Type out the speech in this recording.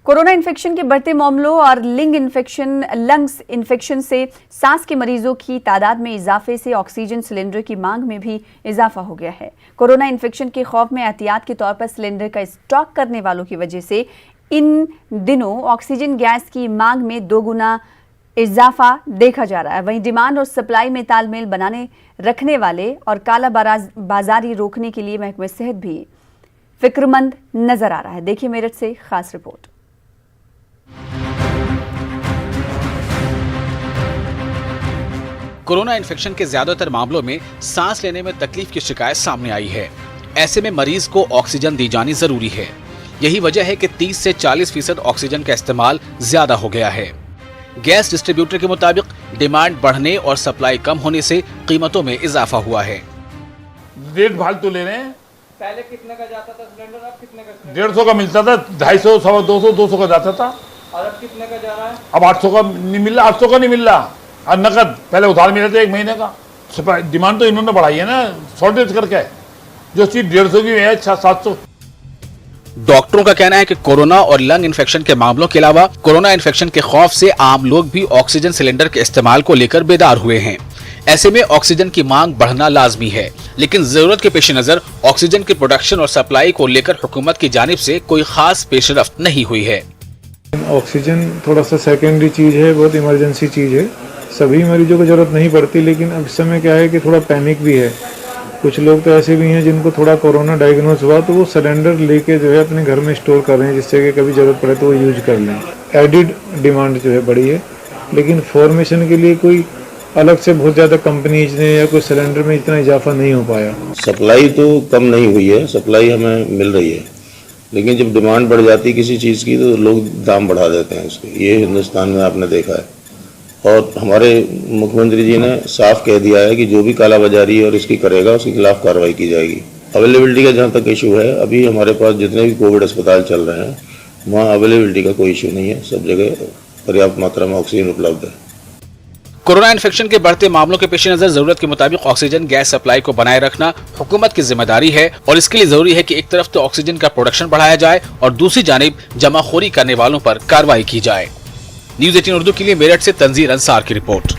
Corona infection के बढ़ते मामलों और लंग्स इन्फेक्शन से सांस के मरीजों की तादाद में इजाफे से ऑक्सीजन सिलेंडर की मांग में भी इजाफा हो गया है। कोरोना इन्फेक्शन के खौफ में एहतियात के तौर पर सिलेंडर का स्टॉक करने वालों की वजह से इन दिनों ऑक्सीजन गैस की मांग में 2 गुना इजाफा देखा जा रहा है। वहीं डिमांड और सप्लाई में तालमेल बनाने रखने वाले और काला बाजारी रोकने के लिए महकमे सेहत भी फिक्रमंद नजर आ रहा है। देखिए मेरठ से खास रिपोर्ट। कोरोना इन्फेक्शन के ज्यादातर मामलों में सांस लेने में तकलीफ की शिकायत सामने आई है। ऐसे में मरीज को ऑक्सीजन दी जानी जरूरी है। यही वजह है कि 30 से 40% ऑक्सीजन का इस्तेमाल ज्यादा हो गया है। गैस डिस्ट्रीब्यूटर के मुताबिक डिमांड बढ़ने और सप्लाई कम होने से कीमतों में इजाफा हुआ है। रेट फालतू ले रहे हैं। पहले कितने का जाता था सिलेंडर, अब कितने का? 150 का मिलता था, 250, 200, 200 का जाता था। और अब कितने का जा रहा है? अब 800 का नहीं मिल रहा, 800 का नहीं मिल रहा। और नकद पहले उधार मिले थे 1 महीने का। डिमांड तो इन्होंने बढ़ाई है ना, शॉर्टेज करके। जो चीज 150 की है 700। डॉक्टरों का कहना है कि कोरोना और लंग इन्फेक्शन के मामलों के अलावा कोरोना इन्फेक्शन के खौफ से आम लोग भी ऑक्सीजन सिलेंडर के इस्तेमाल को लेकर बेदार हुए हैं। ऐसे में ऑक्सीजन की मांग बढ़ना लाजमी है, लेकिन जरूरत के पेश नजर ऑक्सीजन की प्रोडक्शन और सप्लाई को लेकर हुकूमत की जानिब से कोई खास पेशरफ्त नहीं हुई है। ऑक्सीजन थोड़ा सा सेकेंडरी चीज है, बहुत इमरजेंसी चीज है। सभी मरीजों को जरूरत नहीं पड़ती, लेकिन अब इस समय क्या है कि थोड़ा पैनिक भी है। कुछ लोग तो ऐसे भी हैं जिनको थोड़ा कोरोना डायग्नोस हुआ, तो वो सिलेंडर लेके जो है अपने घर में स्टोर कर रहे हैं, जिससे कि कभी जरूरत पड़े तो वो यूज कर लें। एडिड डिमांड जो है बड़ी है, लेकिन फॉर्मेशन के लिए कोई अलग से बहुत ज़्यादा कंपनीज ने या कोई सिलेंडर में इतना इजाफा नहीं हो पाया। सप्लाई तो कम नहीं हुई है, सप्लाई हमें मिल रही है, लेकिन जब डिमांड बढ़ जाती है किसी चीज़ की तो लोग दाम बढ़ा देते हैं उसके। ये हिंदुस्तान में आपने देखा है। और हमारे मुख्यमंत्री जी ने साफ कह दिया है कि जो भी कालाबाजारी और इसकी करेगा उसके खिलाफ कार्रवाई की जाएगी। अवेलेबिलिटी का जहाँ तक इशू है, अभी हमारे पास जितने भी कोविड अस्पताल चल रहे हैं वहाँ अवेलेबिलिटी का कोई इशू नहीं है। सब जगह पर्याप्त मात्रा में ऑक्सीजन उपलब्ध है। कोरोना इन्फेक्शन के बढ़ते मामलों के पेश नजर जरूरत के मुताबिक ऑक्सीजन गैस सप्लाई को बनाए रखना हुकूमत की जिम्मेदारी है और इसके लिए जरूरी है कि एक तरफ तो ऑक्सीजन का प्रोडक्शन बढ़ाया जाए और दूसरी जानिब जमाखोरी करने वालों पर कार्रवाई की जाए। न्यूज़ 18 उर्दू के लिए मेरठ से तंजीर अंसार की रिपोर्ट।